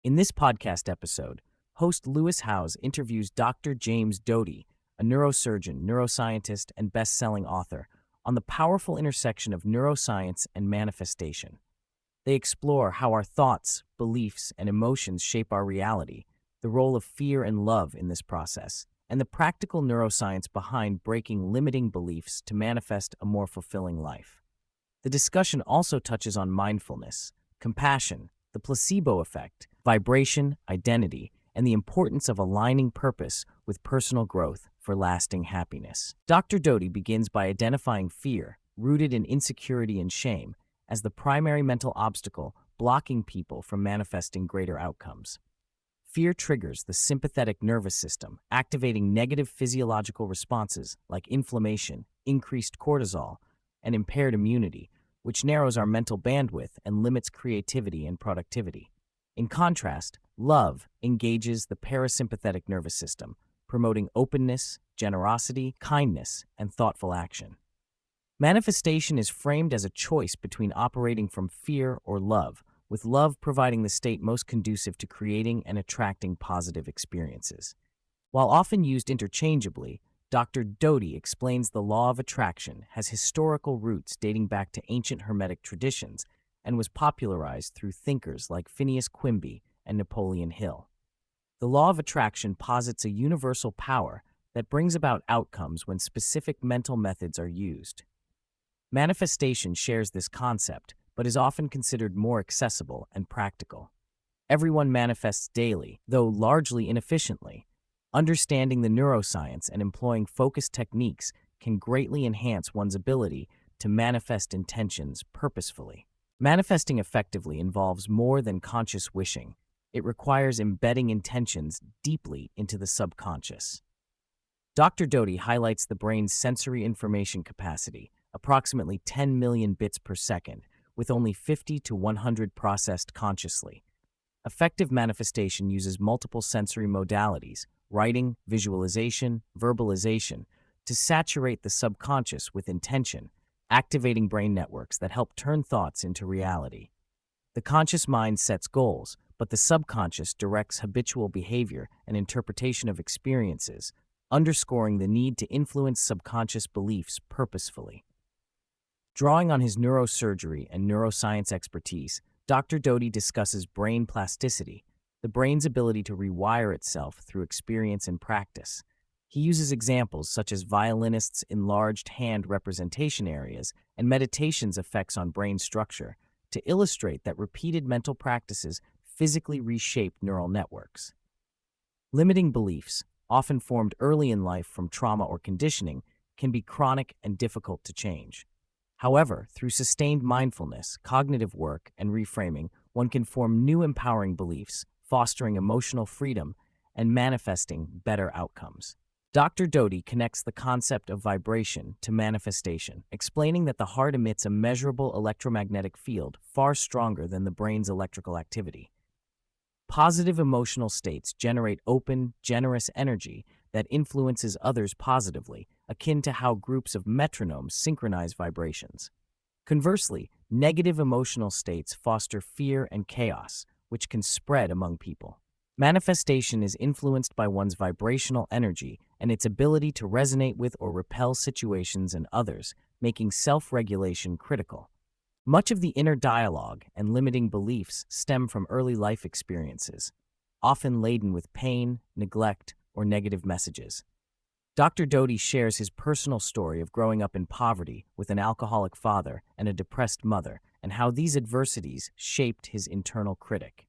In this podcast episode, host Lewis Howes interviews Dr. James Doty, a neurosurgeon, neuroscientist, and best-selling author, on the powerful intersection of neuroscience and manifestation. They explore how our thoughts, beliefs, and emotions shape our reality, the role of fear and love in this process, and the practical neuroscience behind breaking limiting beliefs to manifest a more fulfilling life. The discussion also touches on mindfulness, compassion, the placebo effect, vibration, identity, and the importance of aligning purpose with personal growth for lasting happiness. Dr. Doty begins by identifying fear, rooted in insecurity and shame, as the primary mental obstacle blocking people from manifesting greater outcomes. Fear triggers the sympathetic nervous system, activating negative physiological responses like inflammation, increased cortisol, and impaired immunity, which narrows our mental bandwidth and limits creativity and productivity. In contrast, love engages the parasympathetic nervous system, promoting openness, generosity, kindness, and thoughtful action. Manifestation is framed as a choice between operating from fear or love, with love providing the state most conducive to creating and attracting positive experiences. While often used interchangeably, Dr. Doty explains the law of attraction has historical roots dating back to ancient Hermetic traditions and was popularized through thinkers like Phineas Quimby and Napoleon Hill. The law of attraction posits a universal power that brings about outcomes when specific mental methods are used. Manifestation shares this concept, but is often considered more accessible and practical. Everyone manifests daily, though largely inefficiently. Understanding the neuroscience and employing focused techniques can greatly enhance one's ability to manifest intentions purposefully. Manifesting effectively involves more than conscious wishing. It requires embedding intentions deeply into the subconscious. Dr. Doty highlights the brain's sensory information capacity, approximately 10 million bits per second, with only 50 to 100 processed consciously. Effective manifestation uses multiple sensory modalities, writing, visualization, verbalization, to saturate the subconscious with intention, activating brain networks that help turn thoughts into reality. The conscious mind sets goals, but the subconscious directs habitual behavior and interpretation of experiences, underscoring the need to influence subconscious beliefs purposefully. Drawing on his neurosurgery and neuroscience expertise, Dr. Doty discusses brain plasticity, the brain's ability to rewire itself through experience and practice. He uses examples such as violinists' enlarged hand representation areas and meditation's effects on brain structure to illustrate that repeated mental practices physically reshape neural networks. Limiting beliefs, often formed early in life from trauma or conditioning, can be chronic and difficult to change. However, through sustained mindfulness, cognitive work, and reframing, one can form new empowering beliefs, fostering emotional freedom and manifesting better outcomes. Dr. Doty connects the concept of vibration to manifestation, explaining that the heart emits a measurable electromagnetic field far stronger than the brain's electrical activity. Positive emotional states generate open, generous energy that influences others positively, akin to how groups of metronomes synchronize vibrations. Conversely, negative emotional states foster fear and chaos, which can spread among people. Manifestation is influenced by one's vibrational energy and its ability to resonate with or repel situations and others, making self-regulation critical. Much of the inner dialogue and limiting beliefs stem from early life experiences, often laden with pain, neglect, or negative messages. Dr. Doty shares his personal story of growing up in poverty with an alcoholic father and a depressed mother, and how these adversities shaped his internal critic.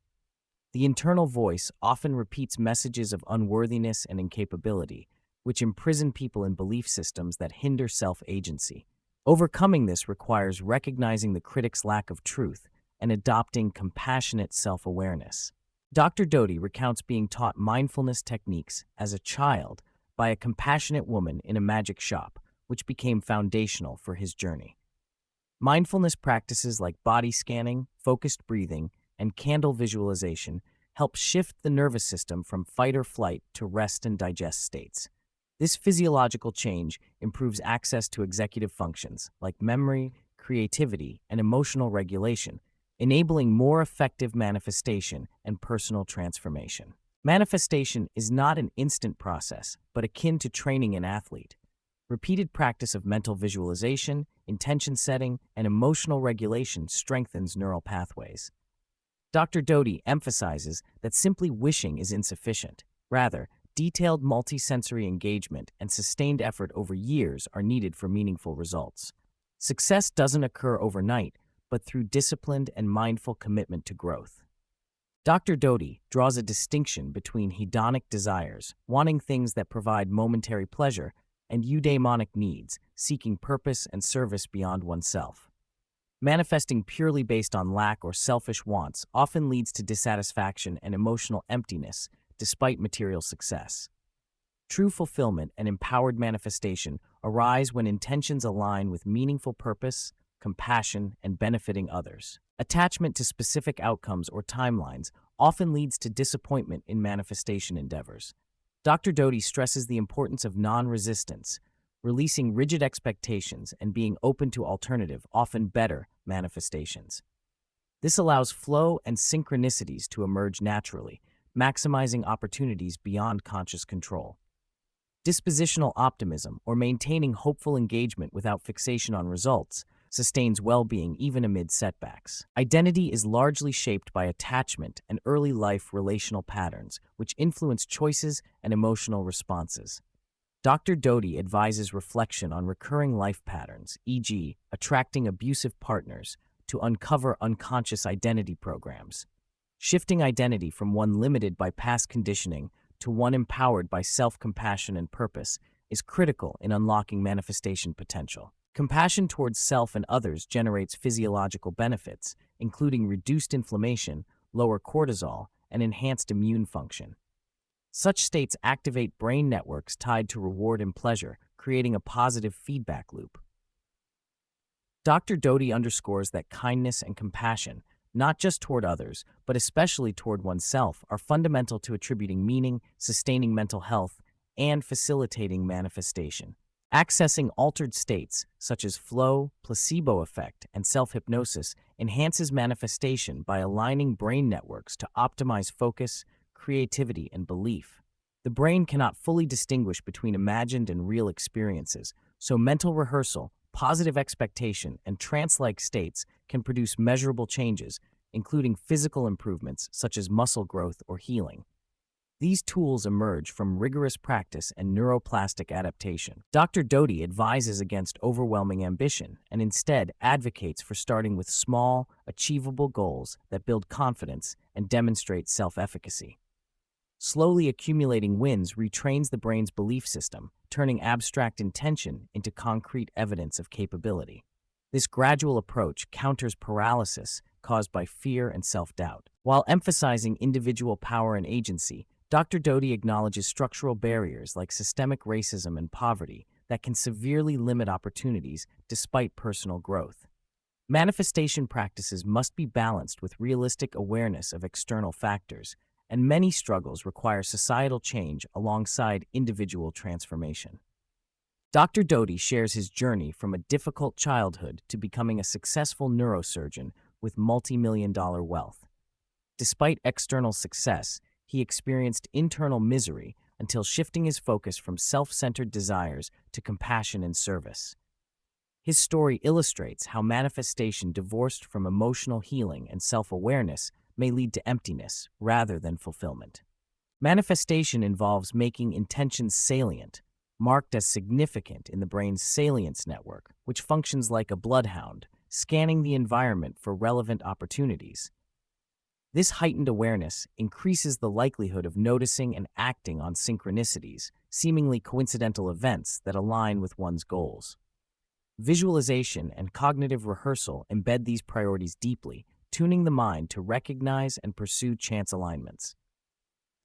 The internal voice often repeats messages of unworthiness and incapability, which imprison people in belief systems that hinder self-agency. Overcoming this requires recognizing the critic's lack of truth and adopting compassionate self-awareness. Dr. Doty recounts being taught mindfulness techniques as a child by a compassionate woman in a magic shop, which became foundational for his journey. Mindfulness practices like body scanning, focused breathing, and candle visualization help shift the nervous system from fight or flight to rest and digest states. This physiological change improves access to executive functions like memory, creativity, and emotional regulation, enabling more effective manifestation and personal transformation. Manifestation is not an instant process, but akin to training an athlete. Repeated practice of mental visualization, intention setting, and emotional regulation strengthens neural pathways. Dr. Doty emphasizes that simply wishing is insufficient. Rather, detailed multisensory engagement and sustained effort over years are needed for meaningful results. Success doesn't occur overnight, but through disciplined and mindful commitment to growth. Dr. Doty draws a distinction between hedonic desires, wanting things that provide momentary pleasure, and eudaimonic needs, seeking purpose and service beyond oneself. Manifesting purely based on lack or selfish wants often leads to dissatisfaction and emotional emptiness, despite material success. True fulfillment and empowered manifestation arise when intentions align with meaningful purpose, compassion, and benefiting others. Attachment to specific outcomes or timelines often leads to disappointment in manifestation endeavors. Dr. Doty stresses the importance of non-resistance, releasing rigid expectations and being open to alternative, often better, manifestations. This allows flow and synchronicities to emerge naturally, maximizing opportunities beyond conscious control. Dispositional optimism, or maintaining hopeful engagement without fixation on results, sustains well-being even amid setbacks. Identity is largely shaped by attachment and early life relational patterns, which influence choices and emotional responses. Dr. Doty advises reflection on recurring life patterns, e.g., attracting abusive partners, to uncover unconscious identity programs. Shifting identity from one limited by past conditioning to one empowered by self-compassion and purpose is critical in unlocking manifestation potential. Compassion towards self and others generates physiological benefits, including reduced inflammation, lower cortisol, and enhanced immune function. Such states activate brain networks tied to reward and pleasure, creating a positive feedback loop. Dr. Doty underscores that kindness and compassion, not just toward others, but especially toward oneself, are fundamental to attributing meaning, sustaining mental health, and facilitating manifestation. Accessing altered states, such as flow, placebo effect, and self-hypnosis, enhances manifestation by aligning brain networks to optimize focus, creativity, and belief. The brain cannot fully distinguish between imagined and real experiences, so mental rehearsal, positive expectation, and trance-like states can produce measurable changes, including physical improvements such as muscle growth or healing. These tools emerge from rigorous practice and neuroplastic adaptation. Dr. Doty advises against overwhelming ambition and instead advocates for starting with small, achievable goals that build confidence and demonstrate self-efficacy. Slowly accumulating wins retrains the brain's belief system, turning abstract intention into concrete evidence of capability. This gradual approach counters paralysis caused by fear and self-doubt. While emphasizing individual power and agency, Dr. Doty acknowledges structural barriers like systemic racism and poverty that can severely limit opportunities despite personal growth. Manifestation practices must be balanced with realistic awareness of external factors, and many struggles require societal change alongside individual transformation. Dr. Doty shares his journey from a difficult childhood to becoming a successful neurosurgeon with multi-million-dollar wealth. Despite external success, he experienced internal misery until shifting his focus from self-centered desires to compassion and service. His story illustrates how manifestation divorced from emotional healing and self-awareness may lead to emptiness rather than fulfillment. Manifestation involves making intentions salient, marked as significant in the brain's salience network, which functions like a bloodhound, scanning the environment for relevant opportunities. This heightened awareness increases the likelihood of noticing and acting on synchronicities, seemingly coincidental events that align with one's goals. Visualization and cognitive rehearsal embed these priorities deeply, tuning the mind to recognize and pursue chance alignments.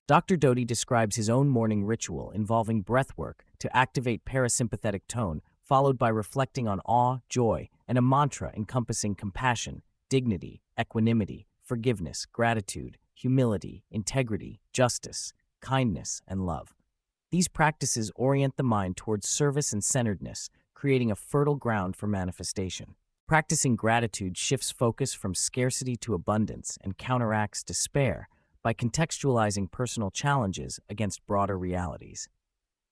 Dr. Doty describes his own morning ritual involving breathwork to activate parasympathetic tone, followed by reflecting on awe, joy, and a mantra encompassing compassion, dignity, equanimity, forgiveness, gratitude, humility, integrity, justice, kindness, and love. These practices orient the mind towards service and centeredness, creating a fertile ground for manifestation. Practicing gratitude shifts focus from scarcity to abundance and counteracts despair by contextualizing personal challenges against broader realities.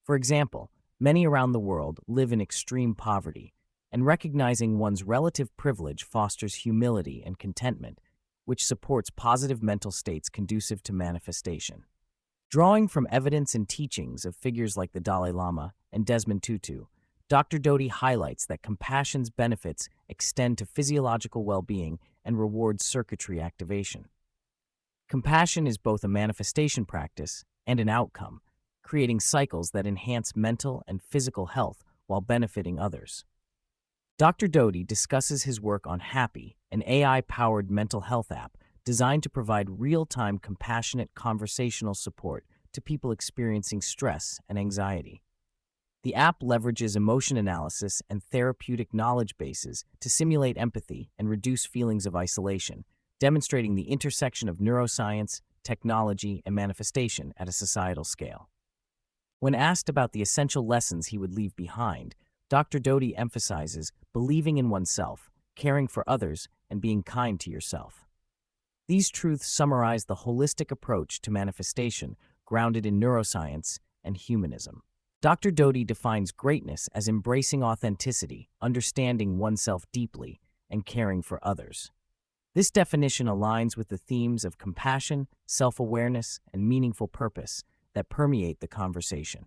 For example, many around the world live in extreme poverty, and recognizing one's relative privilege fosters humility and contentment, which supports positive mental states conducive to manifestation. Drawing from evidence and teachings of figures like the Dalai Lama and Desmond Tutu, Dr. Doty highlights that compassion's benefits extend to physiological well-being and reward circuitry activation. Compassion is both a manifestation practice and an outcome, creating cycles that enhance mental and physical health while benefiting others. Dr. Doty discusses his work on Happy, an AI-powered mental health app designed to provide real-time compassionate conversational support to people experiencing stress and anxiety. The app leverages emotion analysis and therapeutic knowledge bases to simulate empathy and reduce feelings of isolation, demonstrating the intersection of neuroscience, technology, and manifestation at a societal scale. When asked about the essential lessons he would leave behind, Dr. Doty emphasizes believing in oneself, caring for others, and being kind to yourself. These truths summarize the holistic approach to manifestation grounded in neuroscience and humanism. Dr. Doty defines greatness as embracing authenticity, understanding oneself deeply, and caring for others. This definition aligns with the themes of compassion, self-awareness, and meaningful purpose that permeate the conversation.